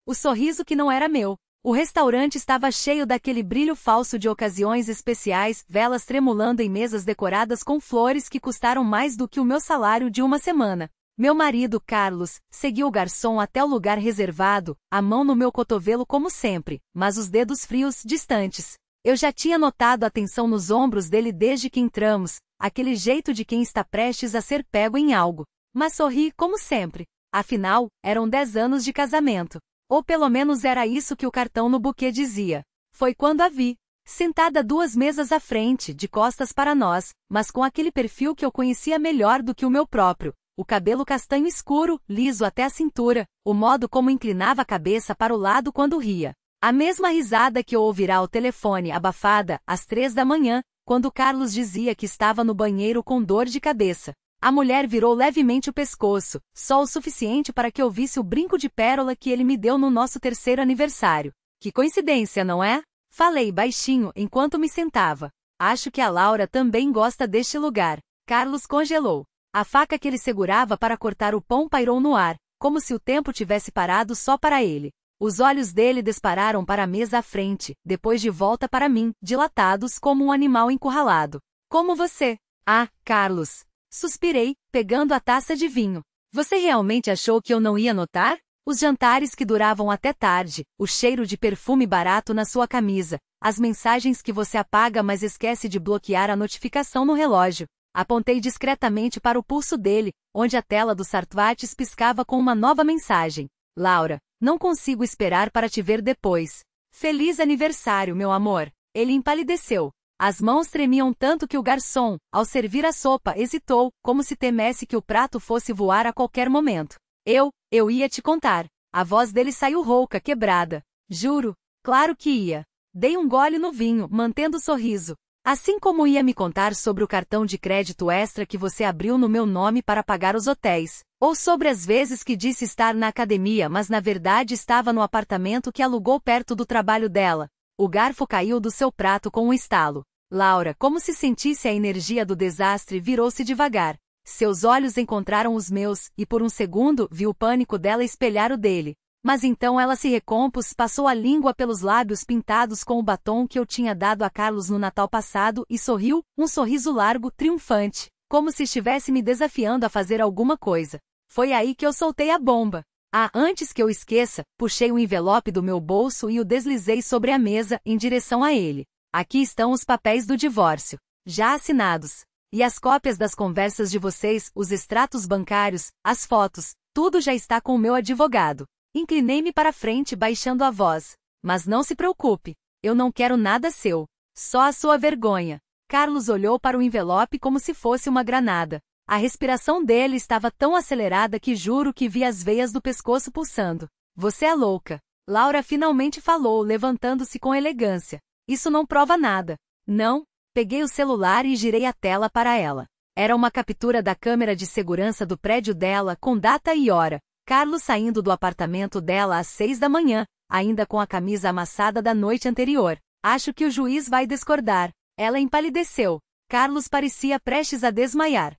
O sorriso que não era meu. O restaurante estava cheio daquele brilho falso de ocasiões especiais, velas tremulando em mesas decoradas com flores que custaram mais do que o meu salário de uma semana. Meu marido, Carlos, seguiu o garçom até o lugar reservado, a mão no meu cotovelo como sempre, mas os dedos frios, distantes. Eu já tinha notado a tensão nos ombros dele desde que entramos, aquele jeito de quem está prestes a ser pego em algo. Mas sorri como sempre. Afinal, eram 10 anos de casamento. Ou pelo menos era isso que o cartão no buquê dizia. Foi quando a vi, sentada 2 mesas à frente, de costas para nós, mas com aquele perfil que eu conhecia melhor do que o meu próprio. O cabelo castanho escuro, liso até a cintura, o modo como inclinava a cabeça para o lado quando ria. A mesma risada que eu ouvira ao telefone abafada, às 3 da manhã, quando Carlos dizia que estava no banheiro com dor de cabeça. A mulher virou levemente o pescoço, só o suficiente para que eu visse o brinco de pérola que ele me deu no nosso 3º aniversário. Que coincidência, não é? Falei baixinho enquanto me sentava. Acho que a Laura também gosta deste lugar. Carlos congelou. A faca que ele segurava para cortar o pão pairou no ar, como se o tempo tivesse parado só para ele. Os olhos dele dispararam para a mesa à frente, depois de volta para mim, dilatados como um animal encurralado. Como você? Ah, Carlos. Suspirei, pegando a taça de vinho. Você realmente achou que eu não ia notar? Os jantares que duravam até tarde, o cheiro de perfume barato na sua camisa, as mensagens que você apaga mas esquece de bloquear a notificação no relógio. Apontei discretamente para o pulso dele, onde a tela do Sartwates piscava com uma nova mensagem. Laura, não consigo esperar para te ver depois. Feliz aniversário, meu amor. Ele empalideceu. As mãos tremiam tanto que o garçom, ao servir a sopa, hesitou, como se temesse que o prato fosse voar a qualquer momento. Eu ia te contar. A voz dele saiu rouca, quebrada. Juro. Claro que ia. Dei um gole no vinho, mantendo o sorriso. Assim como ia me contar sobre o cartão de crédito extra que você abriu no meu nome para pagar os hotéis. Ou sobre as vezes que disse estar na academia mas na verdade estava no apartamento que alugou perto do trabalho dela. O garfo caiu do seu prato com um estalo. Laura, como se sentisse a energia do desastre, virou-se devagar. Seus olhos encontraram os meus, e por um segundo vi o pânico dela espelhar o dele. Mas então ela se recompôs, passou a língua pelos lábios pintados com o batom que eu tinha dado a Carlos no Natal passado e sorriu, um sorriso largo, triunfante, como se estivesse me desafiando a fazer alguma coisa. Foi aí que eu soltei a bomba. Antes que eu esqueça, puxei o envelope do meu bolso e o deslizei sobre a mesa, em direção a ele. Aqui estão os papéis do divórcio, já assinados. E as cópias das conversas de vocês, os extratos bancários, as fotos, tudo já está com o meu advogado. Inclinei-me para frente baixando a voz. Mas não se preocupe, eu não quero nada seu. Só a sua vergonha. Carlos olhou para o envelope como se fosse uma granada. A respiração dele estava tão acelerada que juro que vi as veias do pescoço pulsando. Você é louca. Laura finalmente falou, levantando-se com elegância. Isso não prova nada. Não? Peguei o celular e girei a tela para ela. Era uma captura da câmera de segurança do prédio dela, com data e hora. Carlos saindo do apartamento dela às 6 da manhã, ainda com a camisa amassada da noite anterior. Acho que o juiz vai discordar. Ela empalideceu. Carlos parecia prestes a desmaiar.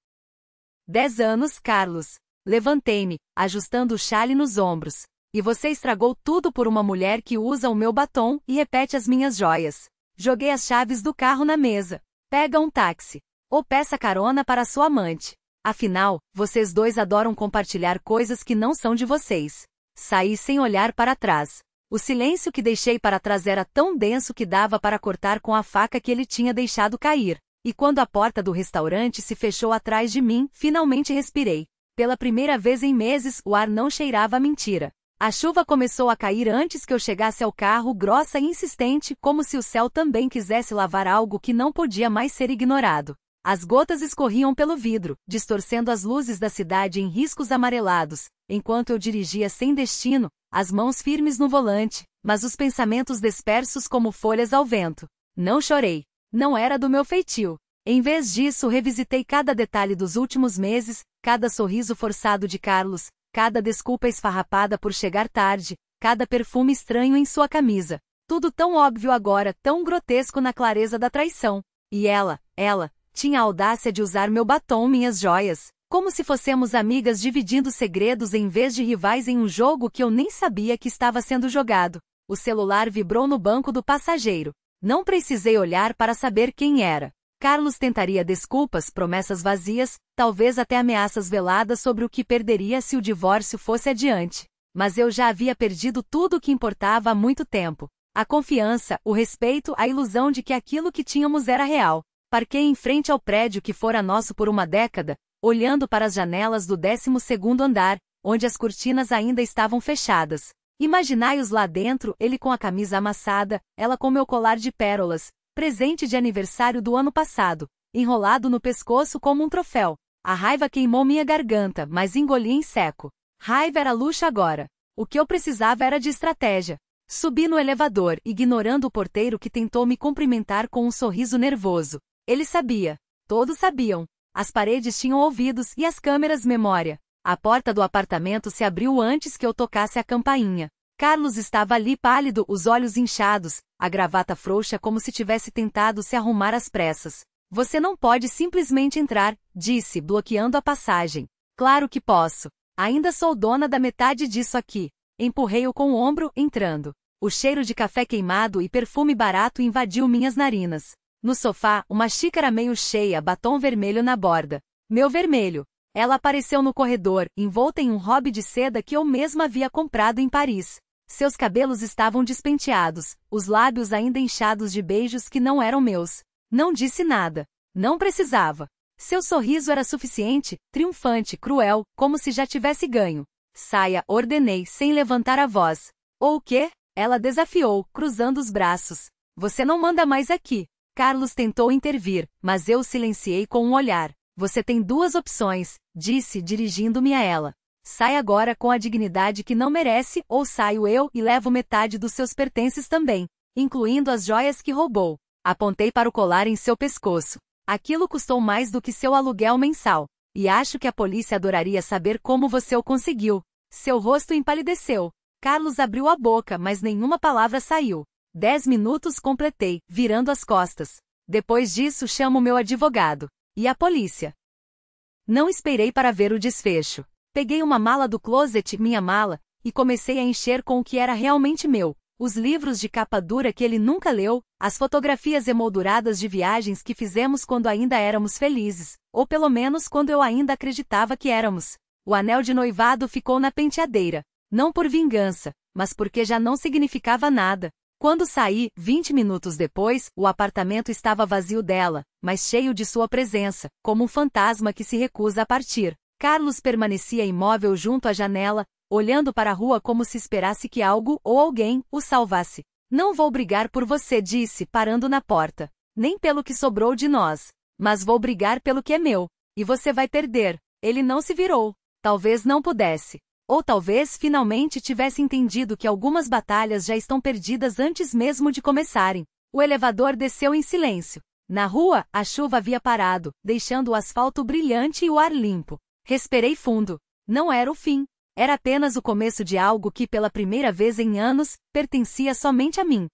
10 anos, Carlos. Levantei-me, ajustando o chale nos ombros. E você estragou tudo por uma mulher que usa o meu batom e repete as minhas joias. Joguei as chaves do carro na mesa. Pega um táxi. Ou peça carona para sua amante. Afinal, vocês dois adoram compartilhar coisas que não são de vocês. Saí sem olhar para trás. O silêncio que deixei para trás era tão denso que dava para cortar com a faca que ele tinha deixado cair. E quando a porta do restaurante se fechou atrás de mim, finalmente respirei. Pela primeira vez em meses, o ar não cheirava a mentira. A chuva começou a cair antes que eu chegasse ao carro, grossa e insistente, como se o céu também quisesse lavar algo que não podia mais ser ignorado. As gotas escorriam pelo vidro, distorcendo as luzes da cidade em riscos amarelados, enquanto eu dirigia sem destino, as mãos firmes no volante, mas os pensamentos dispersos como folhas ao vento. Não chorei. Não era do meu feitio. Em vez disso, revisitei cada detalhe dos últimos meses, cada sorriso forçado de Carlos, cada desculpa esfarrapada por chegar tarde, cada perfume estranho em sua camisa. Tudo tão óbvio agora, tão grotesco na clareza da traição. E ela tinha a audácia de usar meu batom, minhas joias. Como se fossemos amigas dividindo segredos em vez de rivais em um jogo que eu nem sabia que estava sendo jogado. O celular vibrou no banco do passageiro. Não precisei olhar para saber quem era. Carlos tentaria desculpas, promessas vazias, talvez até ameaças veladas sobre o que perderia se o divórcio fosse adiante. Mas eu já havia perdido tudo o que importava há muito tempo. A confiança, o respeito, a ilusão de que aquilo que tínhamos era real. Parquei em frente ao prédio que fora nosso por uma década, olhando para as janelas do 12º andar, onde as cortinas ainda estavam fechadas. Imaginai-os lá dentro, ele com a camisa amassada, ela com meu colar de pérolas, presente de aniversário do ano passado, enrolado no pescoço como um troféu. A raiva queimou minha garganta, mas engoli em seco. Raiva era luxo agora. O que eu precisava era de estratégia. Subi no elevador, ignorando o porteiro que tentou me cumprimentar com um sorriso nervoso. Ele sabia. Todos sabiam. As paredes tinham ouvidos e as câmeras memória. A porta do apartamento se abriu antes que eu tocasse a campainha. Carlos estava ali pálido, os olhos inchados, a gravata frouxa como se tivesse tentado se arrumar às pressas. Você não pode simplesmente entrar, disse, bloqueando a passagem. Claro que posso. Ainda sou dona da metade disso aqui. Empurrei-o com o ombro, entrando. O cheiro de café queimado e perfume barato invadiu minhas narinas. No sofá, uma xícara meio cheia, batom vermelho na borda. Meu vermelho. Ela apareceu no corredor, envolta em um hobby de seda que eu mesma havia comprado em Paris. Seus cabelos estavam despenteados, os lábios ainda inchados de beijos que não eram meus. Não disse nada. Não precisava. Seu sorriso era suficiente, triunfante, cruel, como se já tivesse ganho. Saia, ordenei, sem levantar a voz. Ou o quê? Ela desafiou, cruzando os braços. Você não manda mais aqui. Carlos tentou intervir, mas eu o silenciei com um olhar. Você tem duas opções, disse, dirigindo-me a ela. Sai agora com a dignidade que não merece, ou saio eu e levo metade dos seus pertences também, incluindo as joias que roubou. Apontei para o colar em seu pescoço. Aquilo custou mais do que seu aluguel mensal. E acho que a polícia adoraria saber como você o conseguiu. Seu rosto empalideceu. Carlos abriu a boca, mas nenhuma palavra saiu. 10 minutos completei, virando as costas. Depois disso chamo meu advogado. E a polícia? Não esperei para ver o desfecho. Peguei uma mala do closet, minha mala, e comecei a encher com o que era realmente meu. Os livros de capa dura que ele nunca leu, as fotografias emolduradas de viagens que fizemos quando ainda éramos felizes, ou pelo menos quando eu ainda acreditava que éramos. O anel de noivado ficou na penteadeira. Não por vingança, mas porque já não significava nada. Quando saí, 20 minutos depois, o apartamento estava vazio dela, mas cheio de sua presença, como um fantasma que se recusa a partir. Carlos permanecia imóvel junto à janela, olhando para a rua como se esperasse que algo ou alguém o salvasse. Não vou brigar por você, disse, parando na porta. Nem pelo que sobrou de nós. Mas vou brigar pelo que é meu. E você vai perder. Ele não se virou. Talvez não pudesse. Ou talvez finalmente tivesse entendido que algumas batalhas já estão perdidas antes mesmo de começarem. O elevador desceu em silêncio. Na rua, a chuva havia parado, deixando o asfalto brilhante e o ar limpo. Respirei fundo. Não era o fim. Era apenas o começo de algo que, pela primeira vez em anos, pertencia somente a mim.